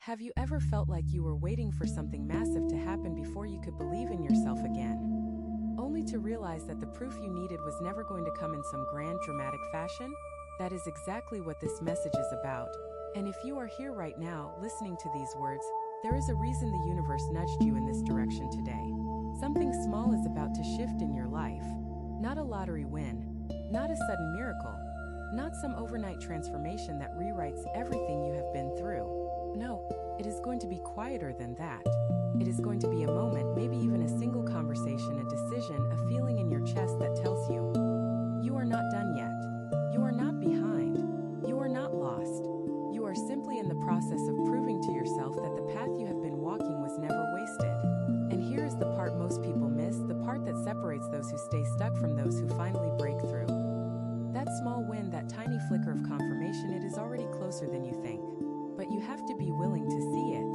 Have you ever felt like you were waiting for something massive to happen before you could believe in yourself again? Only to realize that the proof you needed was never going to come in some grand, dramatic fashion? That is exactly what this message is about. And if you are here right now, listening to these words, there is a reason the universe nudged you in this direction today. Something small is about to shift in your life. Not a lottery win, not a sudden miracle, not some overnight transformation that rewrites everything you have been through. No, it is going to be quieter than that. It is going to be a moment, maybe even a single conversation, a decision, a feeling in your chest that tells you, you are not done yet. You are not behind. You are not lost. You are simply in the process of proving to yourself that the path you have been walking was never wasted. And here is the part most people miss, the part that separates those who stay stuck from those who finally break through. That small win, that tiny flicker of confirmation, it is already closer than you think. But you have to be willing to see it.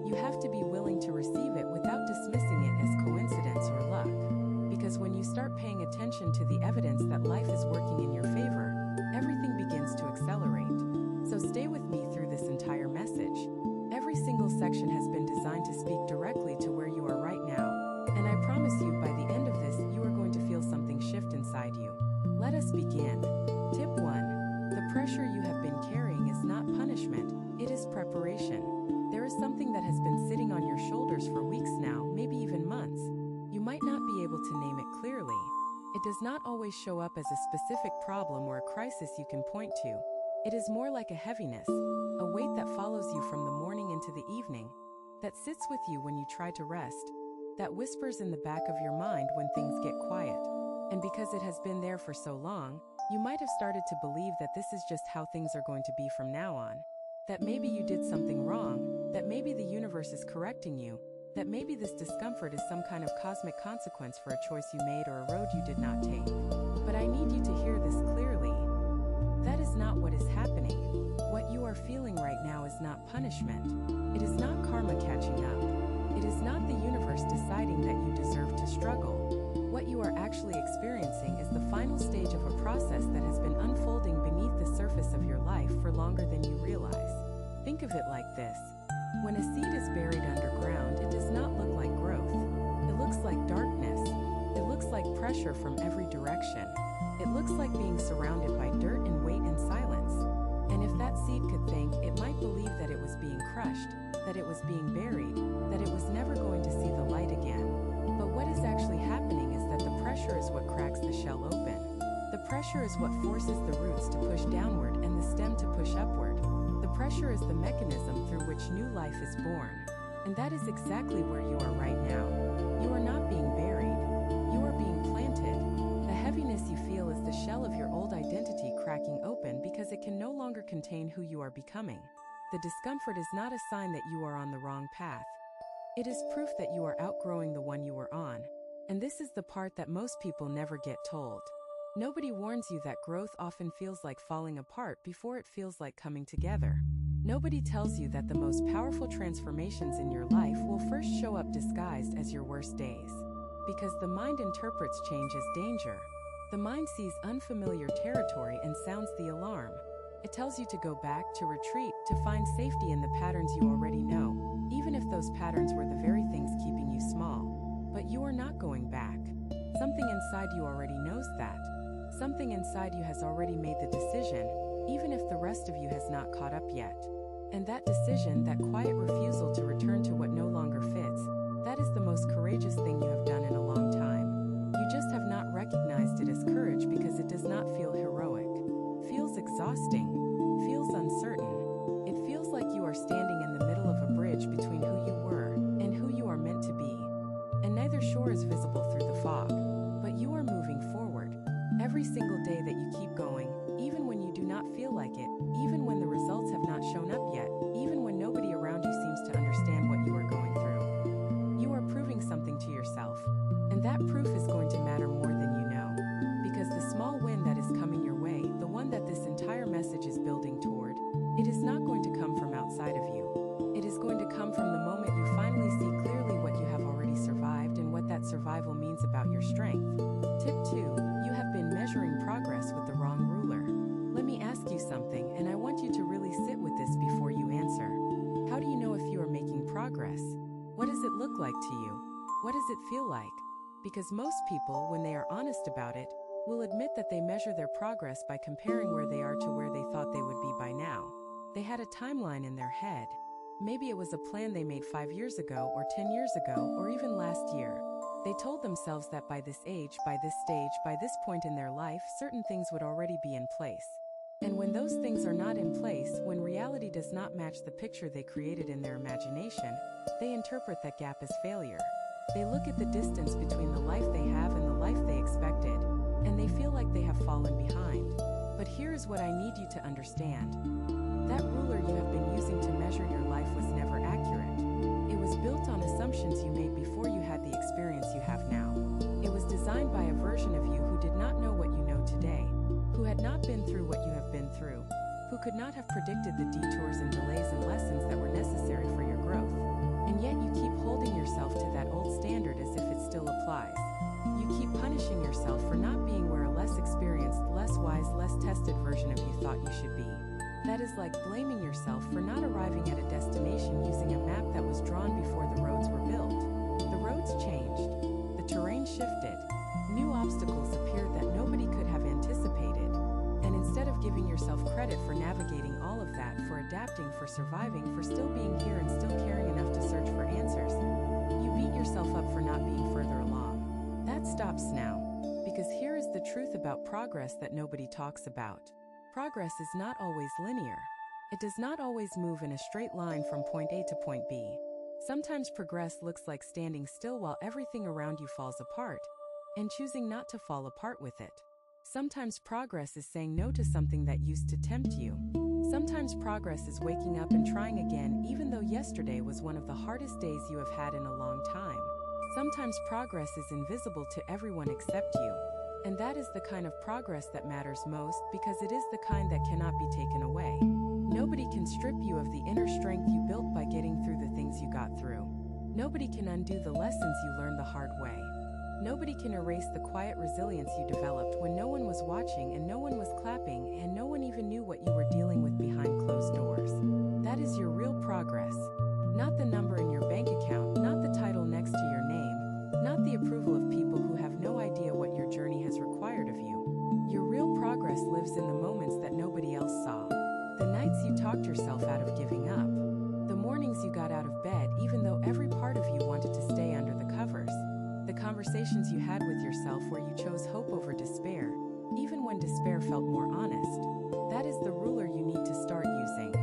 You have to be willing to receive it without dismissing it as coincidence or luck. Because when you start paying attention to the evidence that life is working in your favor, everything begins to accelerate. So stay with me through this entire message. Every single section has been designed to speak directly to where you are right now. And I promise you, by the end of this, you are going to feel something shift inside you. Let us begin. Tip 1. The pressure you have been carrying is not punishment, it is preparation. There is something that has been sitting on your shoulders for weeks now, maybe even months. You might not be able to name it clearly. It does not always show up as a specific problem or a crisis you can point to. It is more like a heaviness, a weight that follows you from the morning into the evening, that sits with you when you try to rest, that whispers in the back of your mind when things get quiet. And because it has been there for so long, you might have started to believe that this is just how things are going to be from now on. That maybe you did something wrong, that maybe the universe is correcting you, that maybe this discomfort is some kind of cosmic consequence for a choice you made or a road you did not take. But I need you to hear this clearly. That is not what is happening. What you are feeling right now is not punishment. It is not karma catching up. It is not the universe deciding that you deserve to struggle. What you are actually experiencing is the final stage of a process that has been unfolding beneath the surface of your life for longer than you realize. Think of it like this. When a seed is buried underground, it does not look like growth. It looks like darkness. It looks like pressure from every direction. It looks like being surrounded by dirt and weight and silence. And if that seed could think, it might believe that it was being crushed, that it was being buried, that it was never going to see the light again. But what is actually happening is that the pressure is what cracks the shell open. The pressure is what forces the roots to push downward and the stem to push upward. The pressure is the mechanism through which new life is born. And that is exactly where you are right now. You are not being buried. You are being planted. The heaviness you feel is the shell of your old identity cracking open because it can no longer contain who you are becoming. The discomfort is not a sign that you are on the wrong path. It is proof that you are outgrowing the one you were on. And this is the part that most people never get told. Nobody warns you that growth often feels like falling apart before it feels like coming together. Nobody tells you that the most powerful transformations in your life will first show up disguised as your worst days. Because the mind interprets change as danger. The mind sees unfamiliar territory and sounds the alarm. It tells you to go back, to retreat, to find safety in the patterns you already know, even if those patterns were the very things keeping you small. But you are not going back. Something inside you already knows that. Something inside you has already made the decision, even if the rest of you has not caught up yet. And that decision, that quiet refusal to return to what no longer fits, that is the most courageous thing you have done in a long time. You just have not recognized it as courage because it does not feel heroic. Feels exhausting, feels uncertain. It feels like you are standing in the middle of a bridge between who you were and who you are meant to be. And neither shore is visible through the fog, but you are moving forward. Every single day that you keep going, even when you do not feel like it, even when the results have not shown up yet, even when nobody around you seems to progress? What does it look like to you? What does it feel like? Because most people, when they are honest about it, will admit that they measure their progress by comparing where they are to where they thought they would be by now. They had a timeline in their head. Maybe it was a plan they made 5 years ago or 10 years ago or even last year. They told themselves that by this age, by this stage, by this point in their life, certain things would already be in place. And when those things are not in place, when reality does not match the picture they created in their imagination, they interpret that gap as failure. They look at the distance between the life they have and the life they expected, and they feel like they have fallen behind. But here is what I need you to understand. That ruler you have been using to measure your life was never accurate. It was built on assumptions you made before you had the experience you have now. It was designed by a version of you who did not know what you know today, who had not been through what you have been through, who could not have predicted the detours and delays and lessons that were necessary for your growth. And yet you keep holding yourself to that old standard as if it still applies. You keep punishing yourself for not being where a less experienced, less wise, less tested version of you thought you should be. That is like blaming yourself for not arriving at a destination using a map that was drawn before the roads were built. The roads changed. The terrain shifted. New obstacles appeared that nobody could have anticipated. And instead of giving yourself credit for navigating all of that, for adapting, for surviving, for still being here and still caring enough to search for answers, you beat yourself up for not being further along. That stops now. Because here is the truth about progress that nobody talks about. Progress is not always linear. It does not always move in a straight line from point A to point B. Sometimes progress looks like standing still while everything around you falls apart, and choosing not to fall apart with it. Sometimes progress is saying no to something that used to tempt you. Sometimes progress is waking up and trying again even though yesterday was one of the hardest days you have had in a long time. Sometimes progress is invisible to everyone except you. And that is the kind of progress that matters most because it is the kind that cannot be taken away. Nobody can strip you of the inner strength you built by getting through the things you got through. Nobody can undo the lessons you learned the hard way. Nobody can erase the quiet resilience you developed when no one was watching and no one was clapping and no one even knew what you were dealing with behind closed doors. That is your real progress. Not the number in your bank account, not the title next to your name, not the approval of people who have no idea what your journey has required of you. Your real progress lives in the moments that nobody else saw. The nights you talked yourself out of giving up. The mornings you got out of bed even though every part of you wanted to stay under the covers. The conversations you had with yourself where you chose hope over despair, even when despair felt more honest. That is the ruler you need to start using.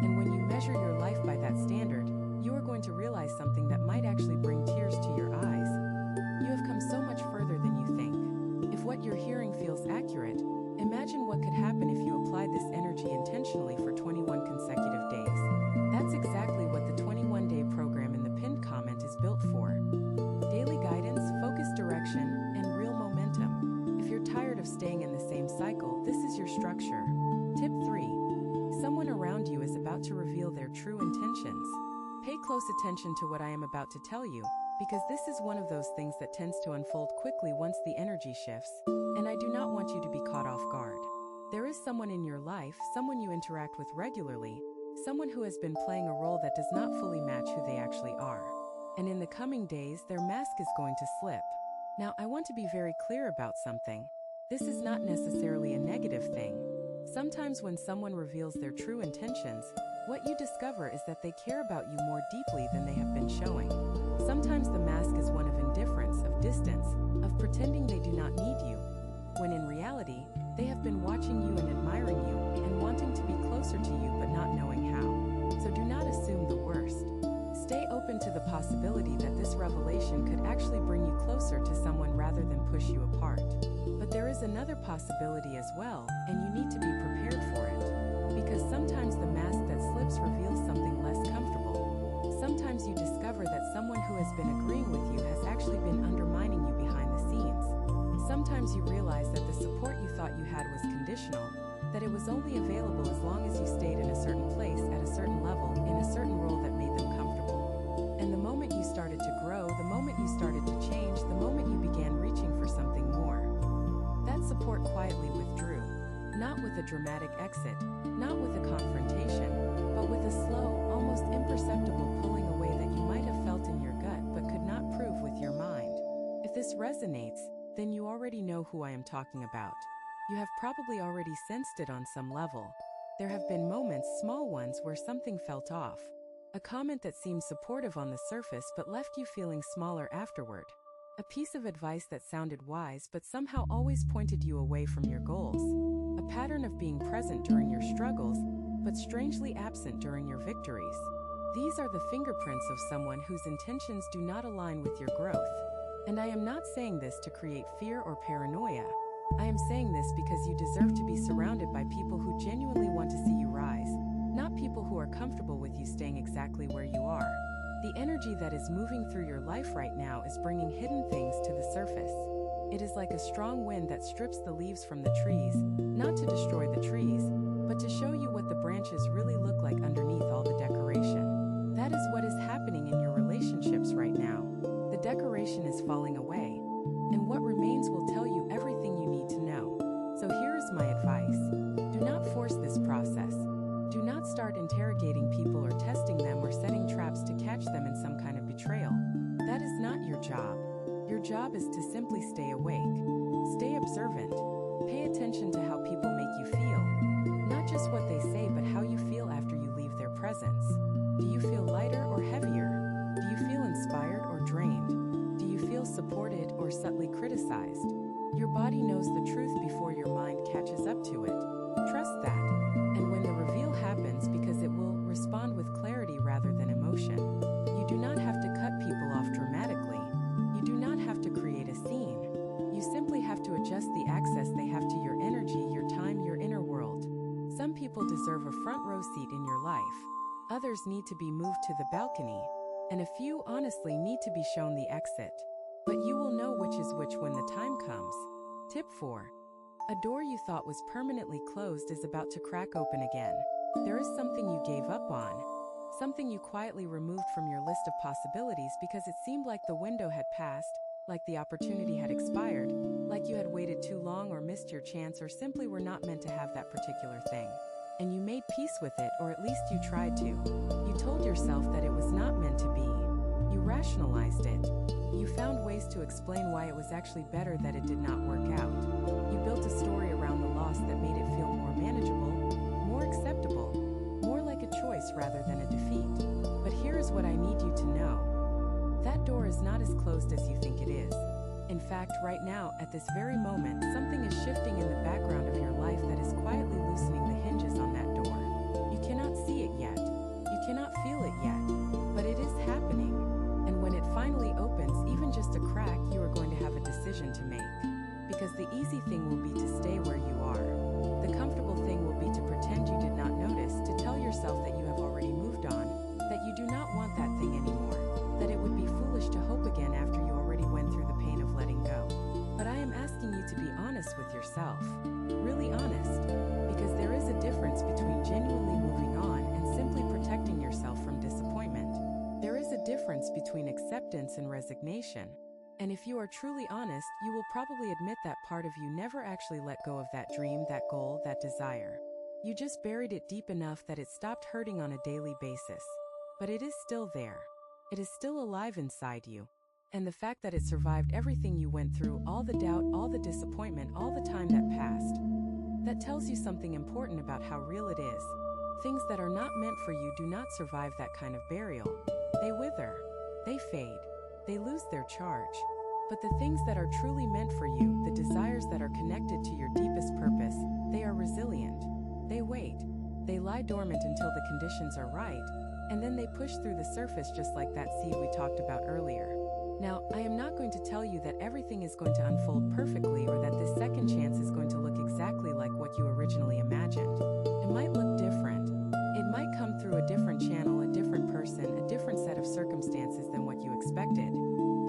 And when you measure your life by that standard, you are going to realize something that might actually bring tears to your eyes. You have come so much further than you think. If what you're hearing feels accurate, imagine what could happen if you applied this energy intentionally for 21 consecutive days. That's exactly what the 21-day program in the pinned comment is built for. Daily guidance, focused direction, and real momentum. If you're tired of staying in the same cycle, this is your structure. Tip 3. Someone around you is about to reveal their true intentions. Pay close attention to what I am about to tell you, because this is one of those things that tends to unfold quickly once the energy shifts, and I do not want you to be caught off guard. There is someone in your life, someone you interact with regularly, someone who has been playing a role that does not fully match who they actually are. And in the coming days, their mask is going to slip. Now, I want to be very clear about something. This is not necessarily a negative thing. Sometimes when someone reveals their true intentions, what you discover is that they care about you more deeply than they have been showing. Sometimes the mask is one of indifference, of distance, of pretending they do not need you, when in reality, they have been watching you and admiring you and wanting to be closer to you but not knowing how. So do not assume the worst. Stay open to the possibility that this revelation could actually bring you closer to someone rather than push you apart. But there is another possibility as well, and you need to be prepared for it. Because sometimes the mask that slips reveals something less comfortable. Sometimes you discover that someone who has been agreeing with you has actually been undermining you behind the scenes. Sometimes you realize that the support you thought you had was conditional, that it was only available as long as you stayed in a certain place, at a certain level, in a certain role that made them comfortable. And the moment you started to grow, the moment you started to change, the moment you began reaching for something more, that support quietly withdrew. Not with a dramatic exit, not with a confrontation, but with a slow, almost imperceptible pulling away that you this resonates, then you already know who I am talking about. You have probably already sensed it on some level. There have been moments, small ones, where something felt off. A comment that seemed supportive on the surface but left you feeling smaller afterward. A piece of advice that sounded wise but somehow always pointed you away from your goals. A pattern of being present during your struggles, but strangely absent during your victories. These are the fingerprints of someone whose intentions do not align with your growth. And I am not saying this to create fear or paranoia. I am saying this because you deserve to be surrounded by people who genuinely want to see you rise, not people who are comfortable with you staying exactly where you are. The energy that is moving through your life right now is bringing hidden things to the surface. It is like a strong wind that strips the leaves from the trees, not to destroy the trees, but to show you what the branches really look like underneath all the decoration. That is what is happening in your relationships right now. The decoration is falling away, and what remains will tell you everything you need to know. So here is my advice. Do not force this process. Do not start interrogating people or testing them or setting traps to catch them in some kind of betrayal. That is not your job. Your job is to simply stay awake. Stay observant. Pay attention to how people make you feel. Not just what they say, but how you feel after you leave their presence. Do you feel lighter or heavier? Do you feel inspired or drained? Do you feel supported or subtly criticized? Your body knows the truth before your mind catches up to it. Trust that. And when the reveal happens, because it will respond with clarity rather than emotion. You do not have to cut people off dramatically. You do not have to create a scene. You simply have to adjust the access they have to your energy, your time, your inner world. Some people deserve a front row seat in your life. Others need to be moved to the balcony, and a few honestly need to be shown the exit. But you will know which is which when the time comes. Tip 4. A door you thought was permanently closed is about to crack open again. There is something you gave up on, something you quietly removed from your list of possibilities because it seemed like the window had passed, like the opportunity had expired, like you had waited too long or missed your chance or simply were not meant to have that particular thing. And you made peace with it, or at least you tried to. You told yourself that it was not meant to be. You rationalized it. You found ways to explain why it was actually better that it did not work out. You built a story around the loss that made it feel more manageable, more acceptable, more like a choice rather than a defeat. But here is what I need you to know. That door is not as closed as you think it is. In fact, right now, at this very moment, something is shifting in the background of your life that is quietly loosening the hinges on that door. You cannot see it yet. You cannot feel it yet. But it is happening. And when it finally opens, even just a crack, you are going to have a decision to make. Because the easy thing will be to stay where you are. The comfortable thing will be to pretend you did not notice, to tell yourself that you have already moved on, that you do not want that thing anymore, that it would be foolish to hope again after you already went through the pain of letting go. But I am asking you to be honest with yourself. Really honest. Because there is a difference between genuinely moving on and simply protecting yourself from disappointment. There is a difference between acceptance and resignation. And if you are truly honest, you will probably admit that part of you never actually let go of that dream, that goal, that desire. You just buried it deep enough that it stopped hurting on a daily basis. But it is still there. It is still alive inside you. And the fact that it survived everything you went through, all the doubt, all the disappointment, all the time that passed, that tells you something important about how real it is. Things that are not meant for you do not survive that kind of burial. They wither. They fade. They lose their charge. But the things that are truly meant for you, the desires that are connected to your deepest purpose, they are resilient. They wait. They lie dormant until the conditions are right, and then they push through the surface just like that seed we talked about earlier. Now, I am not going to tell you that everything is going to unfold perfectly or that this second chance is going to look exactly like what you originally imagined. It might look different. It might come through a different channel, a different person, a different set of circumstances than what you expected.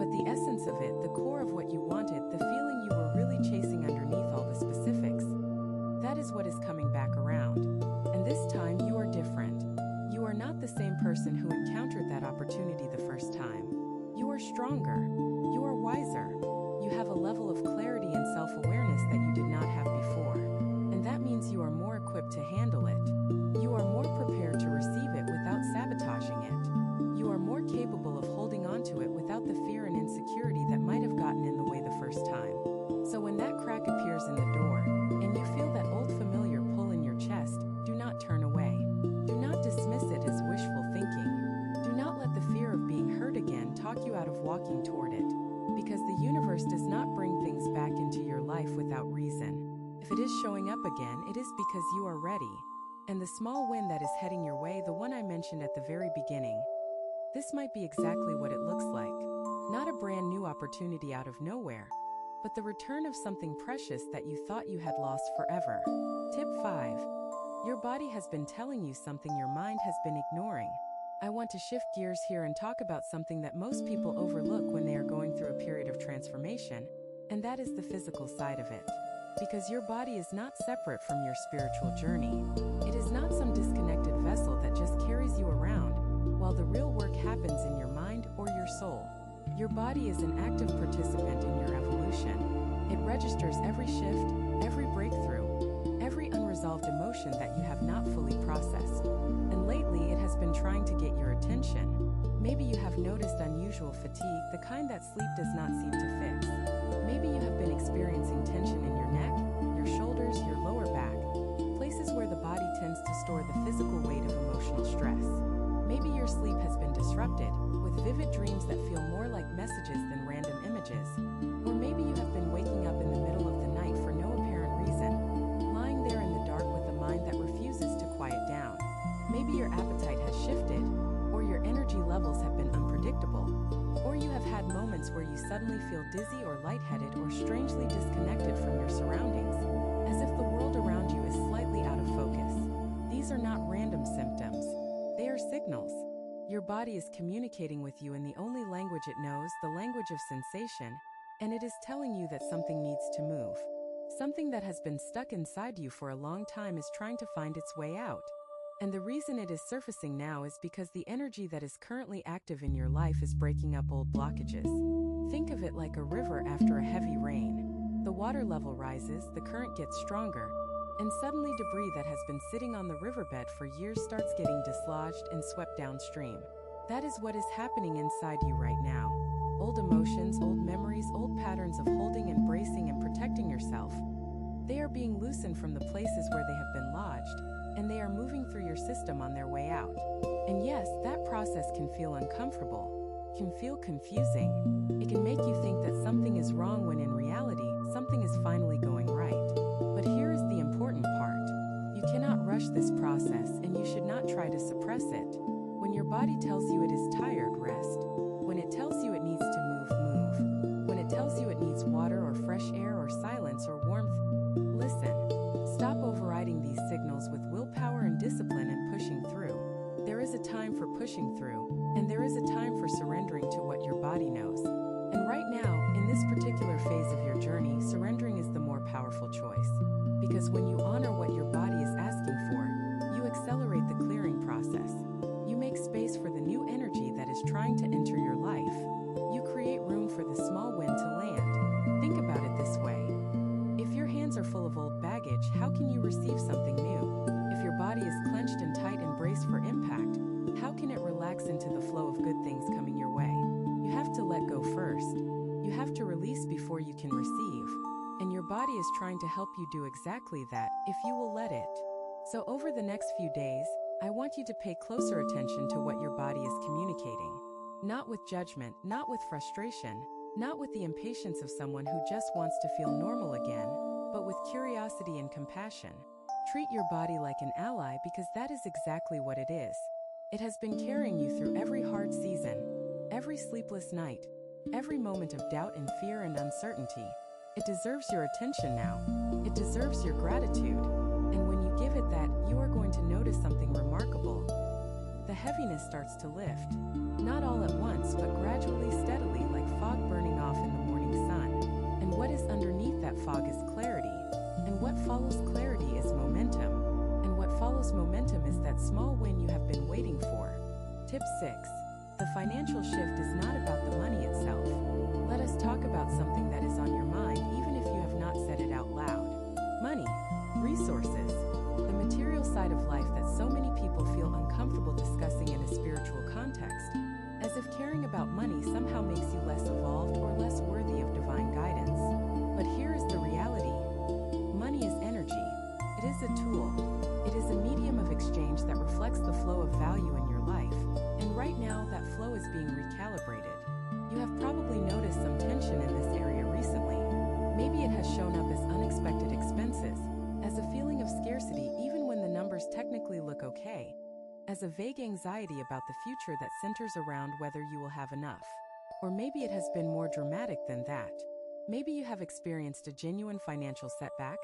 But the essence of it, the core of what you wanted, the feeling you were really chasing underneath all the specifics, that is what is coming back around. And this time you are different. You are not the same person who encountered that opportunity the first time. You are stronger. You are wiser. You have a level of clarity and self-awareness that you did not have before. And that means you are more equipped to handle it. You are more prepared to receive it without sabotaging it. You are more capable of holding on to it without the fear and insecurity that might have gotten in the way talk you out of walking toward it. Because the universe does not bring things back into your life without reason. If it is showing up again, it is because you are ready. And the small win that is heading your way, the one I mentioned at the very beginning, this might be exactly what it looks like. Not a brand new opportunity out of nowhere, but the return of something precious that you thought you had lost forever. Tip 5. Your body has been telling you something your mind has been ignoring. I want to shift gears here and talk about something that most people overlook when they are going through a period of transformation, and that is the physical side of it. Because your body is not separate from your spiritual journey. It is not some disconnected vessel that just carries you around, while the real work happens in your mind or your soul. Your body is an active participant in your evolution. It registers every shift, every breakthrough, every unresolved emotion that you have not fully processed. And lately, it has been trying to get your attention. Maybe you have noticed unusual fatigue, the kind that sleep does not seem to fix. Maybe you have been experiencing tension in your neck, your shoulders, your lower back, places where the body tends to store the physical weight of emotional stress. Maybe your sleep has been disrupted, with vivid dreams that feel more like messages than random images. Or maybe you have been waking up in the middle of the night for no apparent reason, lying there in the dark with a mind that refuses to quiet down. Maybe your appetite has shifted, or your energy levels have been unpredictable. Or you have had moments where you suddenly feel dizzy or lightheaded or strangely disconnected from your surroundings, as if the world around you is slightly out of focus. These are not random symptoms. They are signals. Your body is communicating with you in the only language it knows, the language of sensation, and it is telling you that something needs to move. Something that has been stuck inside you for a long time is trying to find its way out. And the reason it is surfacing now is because the energy that is currently active in your life is breaking up old blockages. Think of it like a river after a heavy rain. The water level rises, the current gets stronger, and suddenly debris that has been sitting on the riverbed for years starts getting dislodged and swept downstream. That is what is happening inside you right now. Old emotions, old memories, old patterns of holding, embracing, and protecting yourself. They are being loosened from the places where they have been lodged, and they are moving through your system on their way out. And yes, that process can feel uncomfortable, can feel confusing. It can make you think that something is wrong when in reality, something is finally going right. But here is the important part. You cannot rush this process, and you should not try to suppress it. When your body tells you it is tired, rest. When it tells you it needs to move, move. When it tells you it needs water or fresh air or silence or warmth, listen. Stop overriding these signals with willpower and discipline and pushing through. There is a time for pushing through, and there is a time for surrendering to what your body knows. And right now, in this particular phase of your journey, surrendering is the more powerful choice. Because when you honor what your body is asking for, you accelerate the clearing process. You make space for the new energy that is trying to enter your life. You create room for the small wind to land. Think about it this way. If your hands are full of old baggage, how can you receive something new? If your body is clenched and tight and braced for impact, how can it relax into the flow of good things coming your way? You have to let go first. You have to release before you can receive. And your body is trying to help you do exactly that, if you will let it. So over the next few days, I want you to pay closer attention to what your body is communicating. Not with judgment, not with frustration, not with the impatience of someone who just wants to feel normal again, but with curiosity and compassion. Treat your body like an ally because that is exactly what it is. It has been carrying you through every hard season, every sleepless night, every moment of doubt and fear and uncertainty. It deserves your attention now. It deserves your gratitude. And when you give it that, you are going to notice something remarkable. The heaviness starts to lift. Not all at once, but gradually, steadily, like fog burning off in the morning sun. And what is underneath that fog is clarity. And what follows clarity is momentum. And what follows momentum is that small win you have been waiting for. Tip 6. The financial shift is not about the money itself. Let us talk about something that is on your mind, even if you have not said it out loud. Money, resources, the material side of life that so many people feel uncomfortable discussing in a spiritual context, as if caring about money somehow makes you less evolved or less worthy of divine guidance. But here is the reality. Money is energy. It is a tool. It is a medium of exchange that reflects the flow of value in your life, and right now that flow is being recalibrated. You have probably noticed some tension in this area recently. Maybe it has shown up as unexpected expenses, as a feeling of scarcity even when the numbers technically look okay, as a vague anxiety about the future that centers around whether you will have enough. Or maybe it has been more dramatic than that. Maybe you have experienced a genuine financial setback,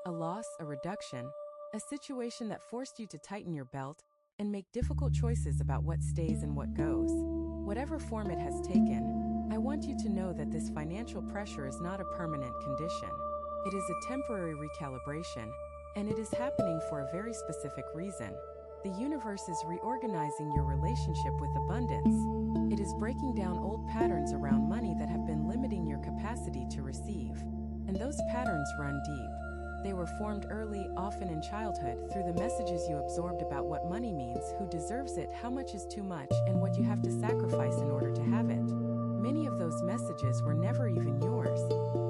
a loss, a reduction, a situation that forced you to tighten your belt and make difficult choices about what stays and what goes. Whatever form it has taken, I want you to know that this financial pressure is not a permanent condition. It is a temporary recalibration, and it is happening for a very specific reason. The universe is reorganizing your relationship with abundance. It is breaking down old patterns around money that have been limiting your capacity to receive. And those patterns run deep. They were formed early, often in childhood, through the messages you absorbed about what money means, who deserves it, how much is too much, and what you have to sacrifice in order to have it. Many of those messages were never even yours.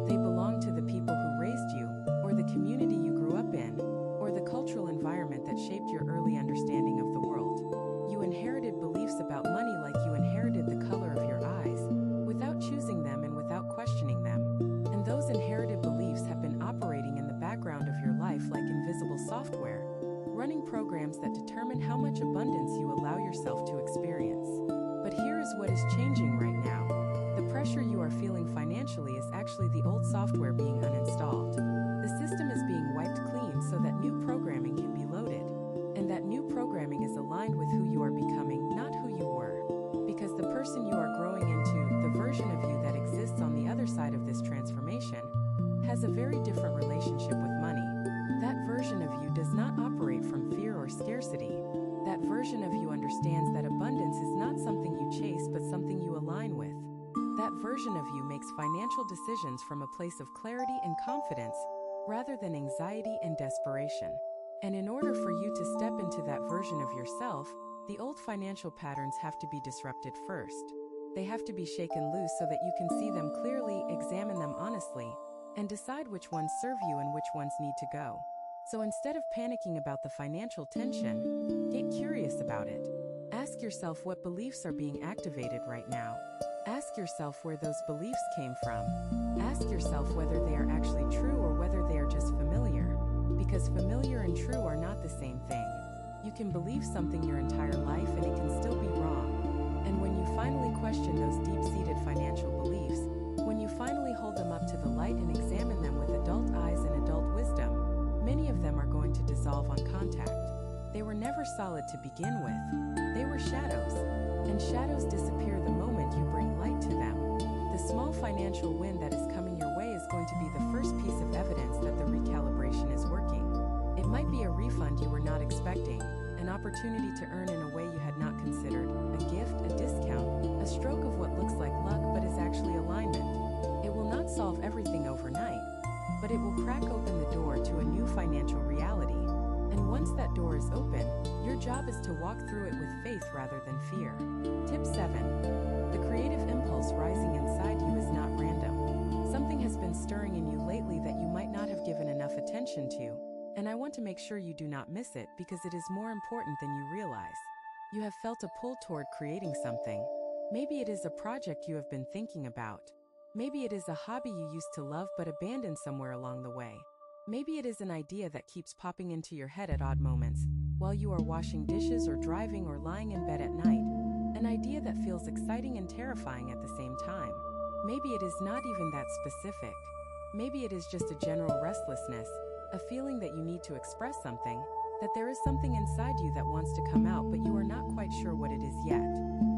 They belonged to the people who raised you, or the community you grew up in, or the cultural environment that shaped your early understanding of the world. You inherited beliefs about money like you inherited the color of your eyes, without choosing them and without questioning them. And those inherited beliefs have been operating in the background of your life like invisible software, running programs that determine how much abundance you allow yourself to experience. But here is what is changing right now. The pressure you are feeling financially is actually the old software being uninstalled. The system is being wiped clean so that new programming can be loaded. And that new programming is aligned with who you are becoming, not who you were. Because the person you are growing into, the version of you that exists on the other side of this transformation, has a very different relationship with money. That version of you does not operate from fear or scarcity. That version of you understands that abundance is not something you chase but something you align with. That version of you makes financial decisions from a place of clarity and confidence, rather than anxiety and desperation. And in order for you to step into that version of yourself, the old financial patterns have to be disrupted first. They have to be shaken loose so that you can see them clearly, examine them honestly, and decide which ones serve you and which ones need to go. So instead of panicking about the financial tension, get curious about it. Ask yourself what beliefs are being activated right now. Ask yourself where those beliefs came from. Ask yourself whether they are actually true or whether they are just familiar. Because familiar and true are not the same thing. You can believe something your entire life and it can still be wrong. And when you finally question those deep-seated financial beliefs, when you finally hold them up to the light and examine them with adult eyes and adult wisdom, many of them are going to dissolve on contact. They were never solid to begin with. They were shadows. And shadows disappear the moment you bring light to them. The small financial win that is coming your way is going to be the first piece of evidence that the recalibration is working. It might be a refund you were not expecting, an opportunity to earn in a way you had not considered, a gift, a discount, a stroke of what looks like luck but is actually alignment. It will not solve everything overnight, but it will crack open the door to a new financial reality. And once that door is open, your job is to walk through it with faith rather than fear. Tip 7. The creative impulse rising inside you is not random. Something has been stirring in you lately that you might not have given enough attention to, and I want to make sure you do not miss it because it is more important than you realize. You have felt a pull toward creating something. Maybe it is a project you have been thinking about. Maybe it is a hobby you used to love but abandoned somewhere along the way. Maybe it is an idea that keeps popping into your head at odd moments, while you are washing dishes or driving or lying in bed at night. An idea that feels exciting and terrifying at the same time. Maybe it is not even that specific. Maybe it is just a general restlessness, a feeling that you need to express something, that there is something inside you that wants to come out but you are not quite sure what it is yet.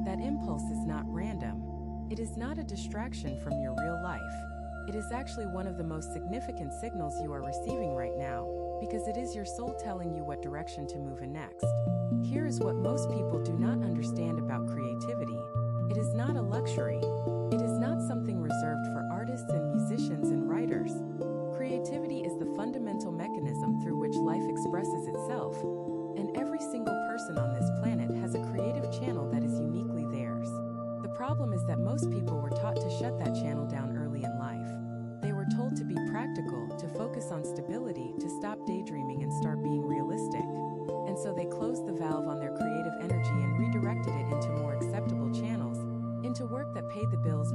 That impulse is not random. It is not a distraction from your real life. It is actually one of the most significant signals you are receiving right now, because it is your soul telling you what direction to move in next. Here is what most people do not understand about creativity. It is not a luxury. It is not something reserved for artists and musicians and writers. Creativity is the fundamental mechanism through which life expresses itself, and every single person on this planet has a creative channel that is uniquely theirs. The problem is that most people were taught to shut that channel down early in life. They were told to be practical, to focus on stability, to stop daydreaming and start being realistic. And so they closed the valve on their creative energy and redirected it into more acceptable channels, into work that paid the bills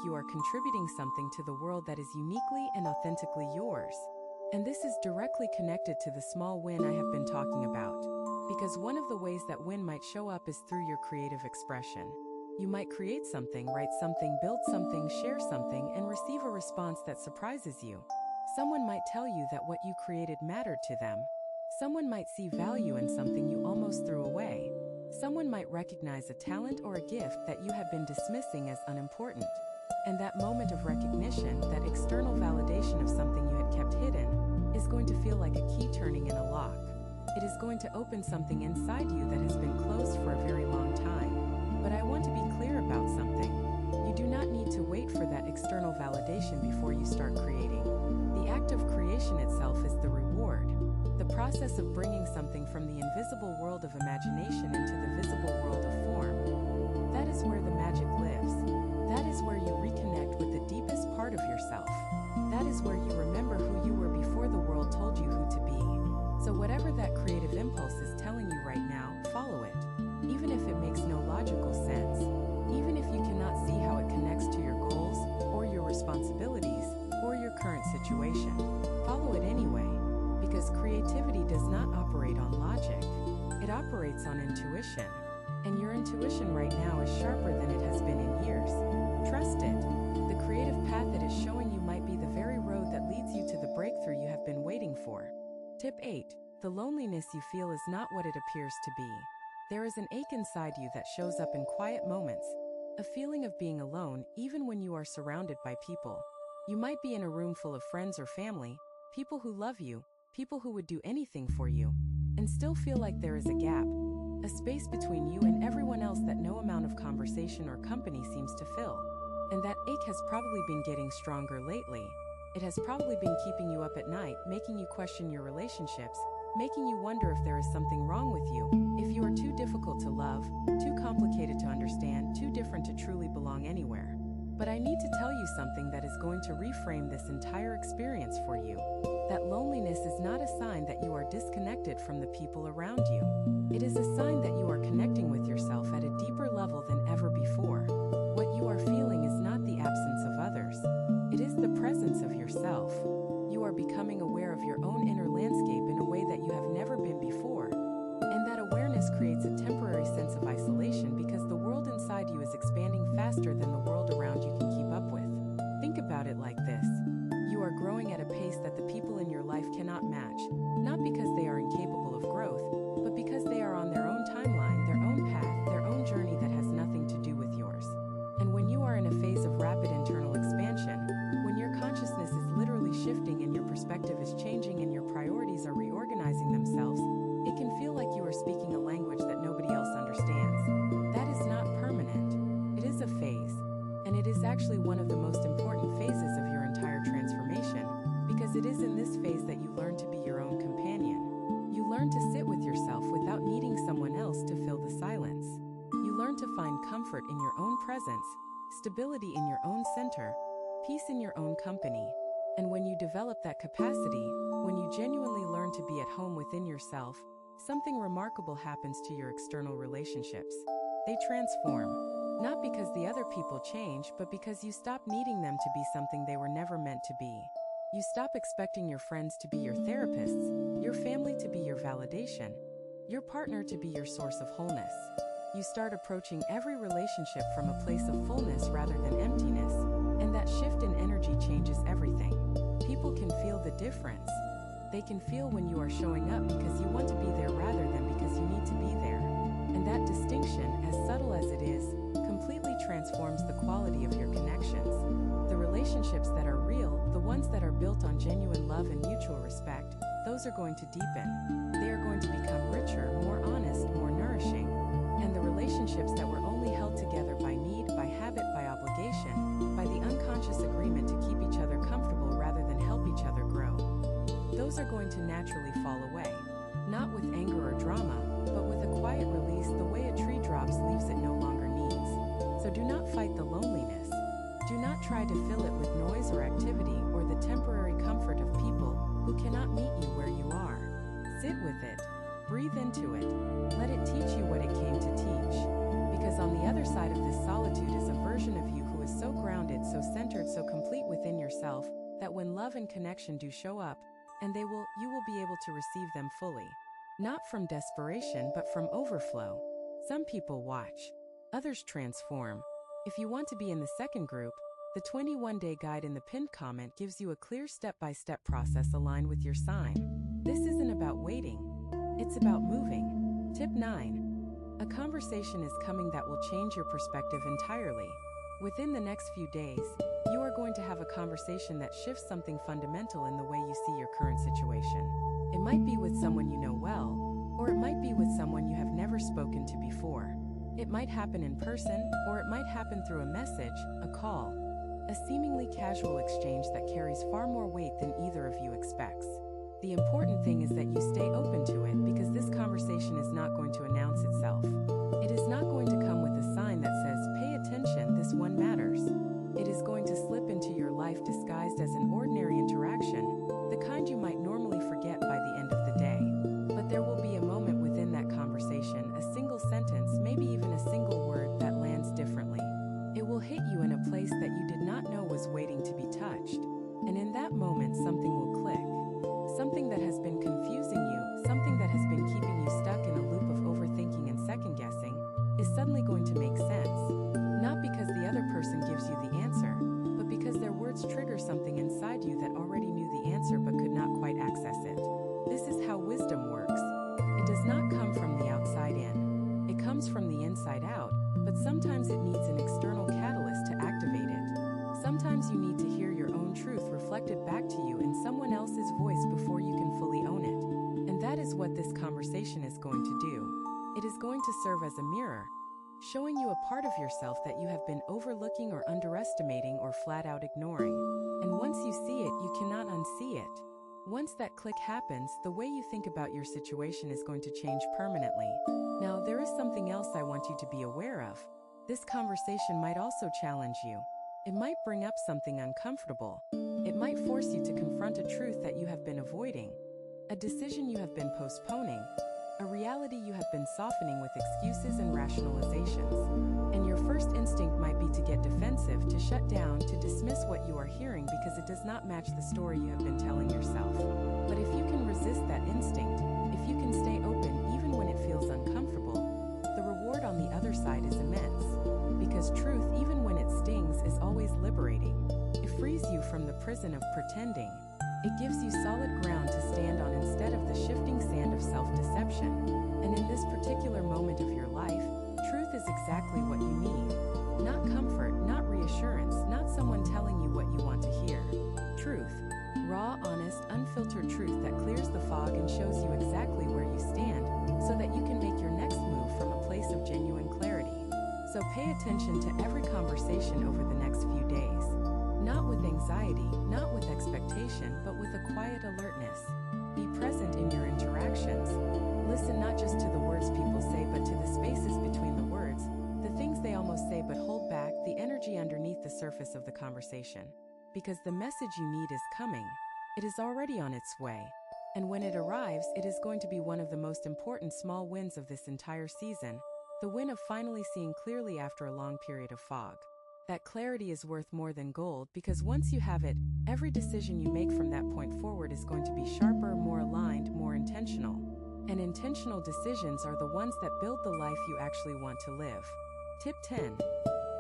you are contributing something to the world that is uniquely and authentically yours. And this is directly connected to the small win I have been talking about. Because one of the ways that win might show up is through your creative expression. You might create something, write something, build something, share something, and receive a response that surprises you. Someone might tell you that what you created mattered to them. Someone might see value in something you almost threw away. Someone might recognize a talent or a gift that you had been dismissing as unimportant. And that moment of recognition, that external validation of something you had kept hidden, is going to feel like a key turning in a lock. It is going to open something inside you that has been closed for a very long time. But I want to be clear about something. You do not need to wait for that external validation before you start creating. The act of creation itself is the reward. The process of bringing something from the invisible world of imagination into the visible world of form. That is where the magic lives. That is where you reconnect with the deepest part of yourself. That is where you remember who you were before the world told you who to be. So whatever that creative impulse is telling you right now, follow it. Even if it makes no logical sense. Even if you cannot see how it connects to your goals, or your responsibilities, or your current situation. Follow it anyway. Because creativity does not operate on logic. It operates on intuition. And your intuition right now is sharper than it has been in years. Trust it. The creative path it is showing you might be the very road that leads you to the breakthrough you have been waiting for. Tip 8. The loneliness you feel is not what it appears to be. There is an ache inside you that shows up in quiet moments. A feeling of being alone, even when you are surrounded by people. You might be in a room full of friends or family, people who love you, people who would do anything for you, and still feel like there is a gap, a space between you and everyone else that no amount of conversation or company seems to fill. And that ache has probably been getting stronger lately. It has probably been keeping you up at night, making you question your relationships, making you wonder if there is something wrong with you, if you are too difficult to love, too complicated to understand, too different to truly belong anywhere. But I need to tell you something that is going to reframe this entire experience for you. That loneliness is not a sign that you are disconnected from the people around you. It is a sign that you are connecting with yourself at a deeper level than ever before. What you are feeling is not the absence of others. It is the presence of yourself. You are becoming aware of your own inner landscape in a way that you have never been before. And that awareness creates a temporary sense of isolation because the world inside you is expanding faster than the world around you can keep up with. Think about it like this. You are growing at a pace that the people in your life cannot match, not because they are incapable of growth, but because they are on their own timeline, their own path, their own journey that has nothing to do with yours. And when you are in a phase of rapid internal expansion, when your consciousness is literally shifting and your perspective is changing and your priorities are reorganizing themselves, it can feel like you are speaking a language that nobody else understands. That is not permanent. It is a phase. And it is actually one of the most important phases of your entire transformation, because it is in this phase that you learn to be your own companion. You learn to sit with yourself without needing someone else to fill the silence. You learn to find comfort in your own presence, stability in your own center, peace in your own company. And when you develop that capacity, when you genuinely learn to be at home within yourself, something remarkable happens to your external relationships. They transform. Not because the other people change, but because you stop needing them to be something they were never meant to be. You stop expecting your friends to be your therapists, your family to be your validation, your partner to be your source of wholeness. You start approaching every relationship from a place of fullness rather than emptiness, and that shift in energy changes everything. People can feel the difference. They can feel when you are showing up because you want to be there rather than because you need to be there. And that distinction, as subtle as it is, completely transforms the quality of your connections. The relationships that are real, the ones that are built on genuine love and mutual respect, those are going to deepen. They are going to become richer, more honest, more nourishing. And the relationships that were only held together by need, by habit, by obligation, by the unconscious agreement to keep each other comfortable rather than help each other grow, those are going to naturally fall away. Not with anger or drama, but with a quiet release, the way a tree drops leaves it no longer needs. So do not fight the loneliness. Do not try to fill it with noise or activity or the temporary comfort of people who cannot meet you where you are. Sit with it. Breathe into it. Let it teach you what it came to teach. Because on the other side of this solitude is a version of you who is so grounded, so centered, so complete within yourself, that when love and connection do show up, and you will be able to receive them fully. Not from desperation, but from overflow. Some people watch, others transform. If you want to be in the second group, the 21-day guide in the pinned comment gives you a clear step-by-step process aligned with your sign. This isn't about waiting, it's about moving. Tip 9. A conversation is coming that will change your perspective entirely. Within the next few days, you are going to have a conversation that shifts something fundamental in the way you see your current situation. It might be with someone you know well, or it might be with someone you have never spoken to before. It might happen in person, or it might happen through a message, a call, a seemingly casual exchange that carries far more weight than either of you expects. The important thing is that you stay open to it, because this conversation is not going to announce itself. It is not going to come with a sign that says, "Pay attention, this one matters." It is going to slip into your life disguised as an ordinary interaction, the kind you might normally forget by the end of the day. But there will be a moment within that conversation, a single sentence, maybe even a single word, that lands differently. It will hit you in a place that you did not know was waiting to be touched. And in that moment, something will click. Something that has been confusing you, something that has been keeping you stuck in a loop of overthinking and second-guessing, is suddenly going to make sense. Not because the other person gives you the answer, but because their words trigger something inside you that already knew the answer but could not quite access it. This is how wisdom works. It does not come from the outside in. It comes from the inside out, but sometimes it needs an external catalyst to activate it. Sometimes you need to hear your own truth reflected back to you in someone else's voice before you can fully own it. And that is what this conversation is going to do. It is going to serve as a mirror, showing you a part of yourself that you have been overlooking or underestimating or flat out ignoring. And once you see it, you cannot unsee it. Once that click happens, the way you think about your situation is going to change permanently. Now, there is something else I want you to be aware of. This conversation might also challenge you. It might bring up something uncomfortable. It might force you to confront a truth that you have been avoiding, a decision you have been postponing, a reality you have been softening with excuses and rationalizations. And your first instinct might be to get defensive, to shut down, to dismiss what you are hearing because it does not match the story you have been telling yourself. But if you can resist that instinct, if you can stay open even when it feels uncomfortable, the reward on the other side is immense. Because truth, even when it stings, is always liberating. It frees you from the prison of pretending. It gives you solid ground to stand on instead of the shifting sand of self-deception. And in this particular moment of your life, truth is exactly what you need. Not comfort, not reassurance, not someone telling you what you want to hear. Truth. Raw, honest, unfiltered truth that clears the fog and shows you exactly where you stand, so that you can make your next move from a place of genuine clarity. So pay attention to every conversation over the next few days. Not with anxiety, not with expectation, but with a quiet alertness. Be present in your interactions. Listen not just to the words people say, but to the spaces between the words, the things they almost say but hold back, the energy underneath the surface of the conversation. Because the message you need is coming. It is already on its way. And when it arrives, it is going to be one of the most important small wins of this entire season. The win of finally seeing clearly after a long period of fog. That clarity is worth more than gold, because once you have it, every decision you make from that point forward is going to be sharper, more aligned, more intentional. And intentional decisions are the ones that build the life you actually want to live. Tip 10.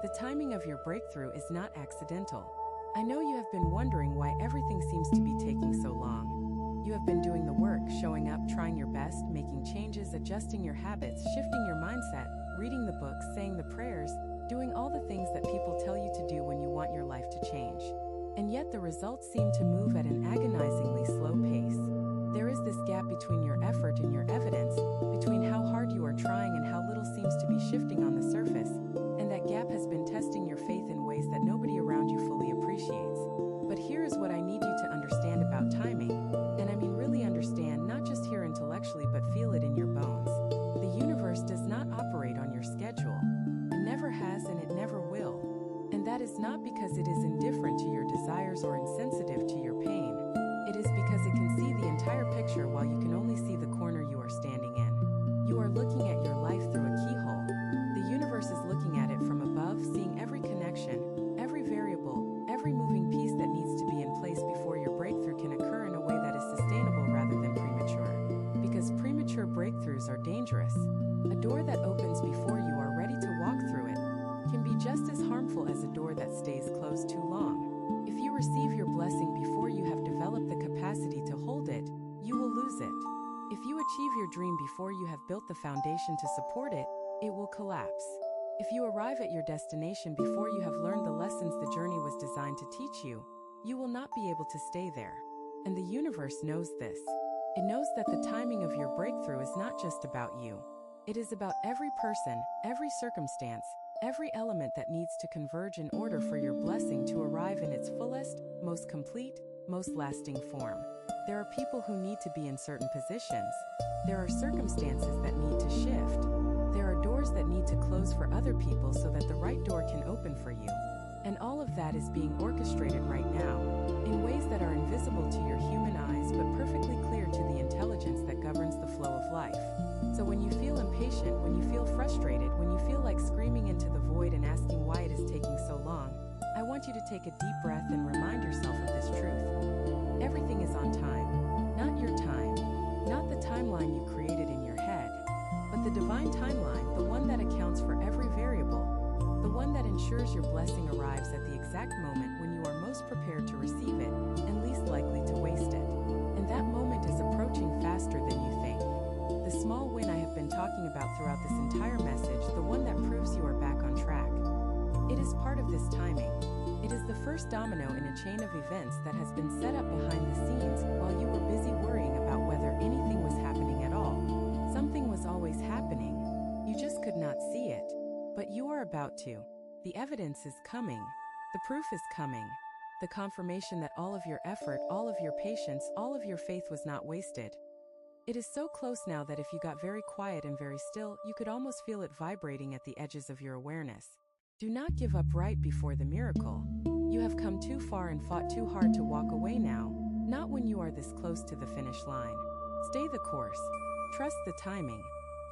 The timing of your breakthrough is not accidental. I know you have been wondering why everything seems to be taking so long. You have been doing the work, showing up, trying your best, making changes, adjusting your habits, shifting your mindset, reading the books, saying the prayers, doing all the things that people tell you to do when you want your life to change. And yet the results seem to move at an agonizingly slow pace. There is this gap between your effort and your evidence, between how hard you are trying and how little seems to be shifting on the surface, and that gap has been testing your faith in ways that nobody around you fully appreciates. But here is what I need you to understand about timing, and I mean really understand, not just hear intellectually but feel it in your bones. The universe does not operate on your schedule. It never has and it never will. And that is not because it is indifferent to your desires or insensitive to your pain. It is because it can see the entire picture while you can only see the corner you are standing in. You are looking at your life through a keyhole. The universe is looking at it from above, seeing every connection, built the foundation to support it, it will collapse. If you arrive at your destination before you have learned the lessons the journey was designed to teach you, you will not be able to stay there. And the universe knows this. It knows that the timing of your breakthrough is not just about you. It is about every person, every circumstance, every element that needs to converge in order for your blessing to arrive in its fullest, most complete, most lasting form. There are people who need to be in certain positions. There are circumstances that need to shift. There are doors that need to close for other people so that the right door can open for you. And all of that is being orchestrated right now, in ways that are invisible to your human eyes but perfectly clear to the intelligence that governs the flow of life. So when you feel impatient, when you feel frustrated, when you feel like screaming into the void and asking why it is taking so long, I want you to take a deep breath and remind yourself of this truth. Everything is on time, not your time, not the timeline you created in your head, but the divine timeline, the one that accounts for every variable, the one that ensures your blessing arrives at the exact moment when you are most prepared to receive it and least likely to waste it. And that moment is approaching faster than you think. The small win I have been talking about throughout this entire message, the one that proves you are back on track. It is part of this timing. It is the first domino in a chain of events that has been set up behind the scenes while you were busy worrying about whether anything was happening at all. Something was always happening. You just could not see it. But you are about to. The evidence is coming. The proof is coming. The confirmation that all of your effort, all of your patience, all of your faith was not wasted. It is so close now that if you got very quiet and very still, you could almost feel it vibrating at the edges of your awareness. Do not give up right before the miracle. You have come too far and fought too hard to walk away now, not when you are this close to the finish line. Stay the course, trust the timing,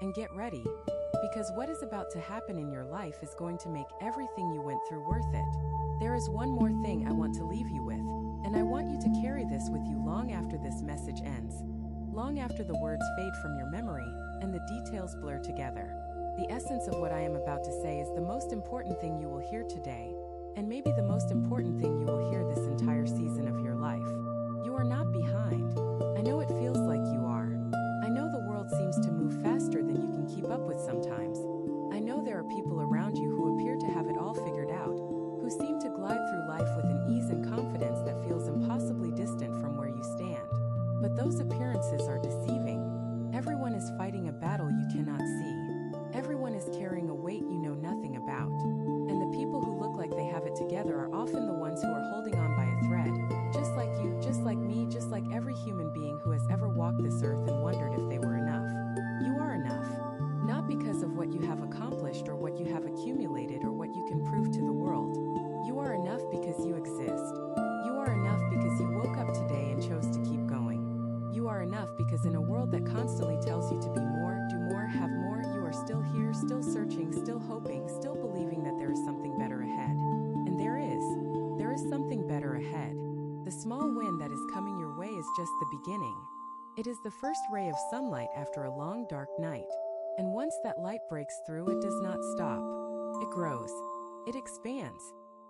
and get ready, because what is about to happen in your life is going to make everything you went through worth it. There is one more thing I want to leave you with, and I want you to carry this with you long after this message ends, long after the words fade from your memory and the details blur together. The essence of what I am about to say is the most important thing you will hear today, and maybe the most important thing you will hear this entire season of your life. You are not behind. I know it feels like you are. I know the world seems to move faster than you can keep up with sometimes. I know there are people around you who appear to have it all figured out, who seem to glide through life with an ease and confidence that feels impossibly distant from where you stand. But those appearances are deceiving. Everyone is fighting a battle you cannot see. Everyone is carrying a weight you know nothing about. And the people who look like they have it together are often the ones who are holding on by a thread, just like you, just like me, just like every human being who has ever walked this earth and wondered if they were enough. You are enough. Not because of what you have accomplished or what you have accumulated or what you can prove to the world. You are enough because you exist. You are enough because you woke up today and chose to keep going. You are enough because in a world that constantly tells you to be more, do more, have more, you are still here, still searching, still hoping, still believing that there is something better ahead. And there is something better ahead. The small win that is coming your way is just the beginning. It is the first ray of sunlight after a long dark night. And once that light breaks through, it does not stop. It grows. It expands.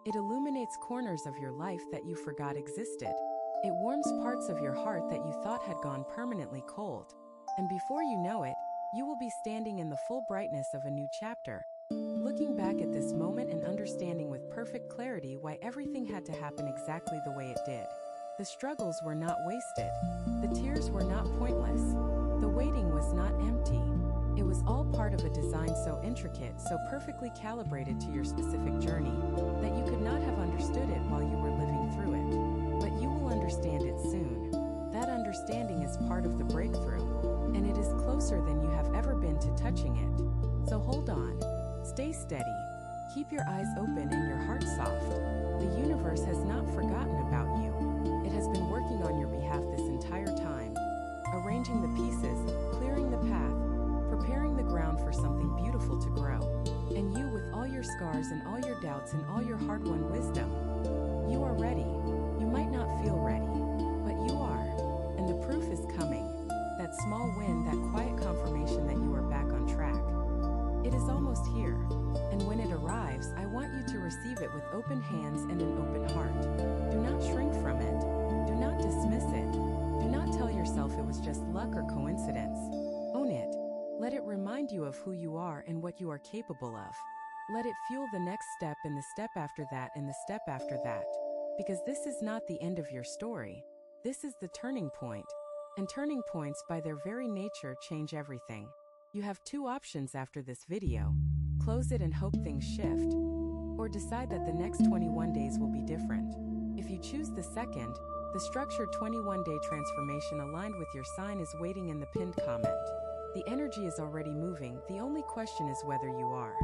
It illuminates corners of your life that you forgot existed. It warms parts of your heart that you thought had gone permanently cold. And before you know it, you will be standing in the full brightness of a new chapter, looking back at this moment and understanding with perfect clarity why everything had to happen exactly the way it did. The struggles were not wasted. The tears were not pointless. The waiting was not empty. It was all part of a design so intricate, so perfectly calibrated to your specific journey, that you could not have understood it while you were living through it. But you will understand it soon. That understanding is part of the breakthrough, and it is closer than you have ever been to touching it. So hold on. Stay steady. Keep your eyes open and your heart soft. The universe has not forgotten about you. It has been working on your behalf this entire time, arranging the pieces, clearing the path, preparing the ground for something beautiful to grow. And you, with all your scars and all your doubts and all your hard-won wisdom, you are ready. You might not feel ready, but you are. And the proof is coming. That small win, that quiet confirmation that you are back on track. It is almost here. And when it arrives, I want you to receive it with open hands and an open heart. Do not shrink from it. Do not dismiss it. Do not tell yourself it was just luck or coincidence. Own it. Let it of who you are and what you are capable of. Let it fuel the next step and the step after that and the step after that. Because this is not the end of your story. This is the turning point. And turning points by their very nature change everything. You have two options after this video. Close it and hope things shift. Or decide that the next 21 days will be different. If you choose the second, the structured 21-day transformation aligned with your sign is waiting in the pinned comment. The energy is already moving, the only question is whether you are.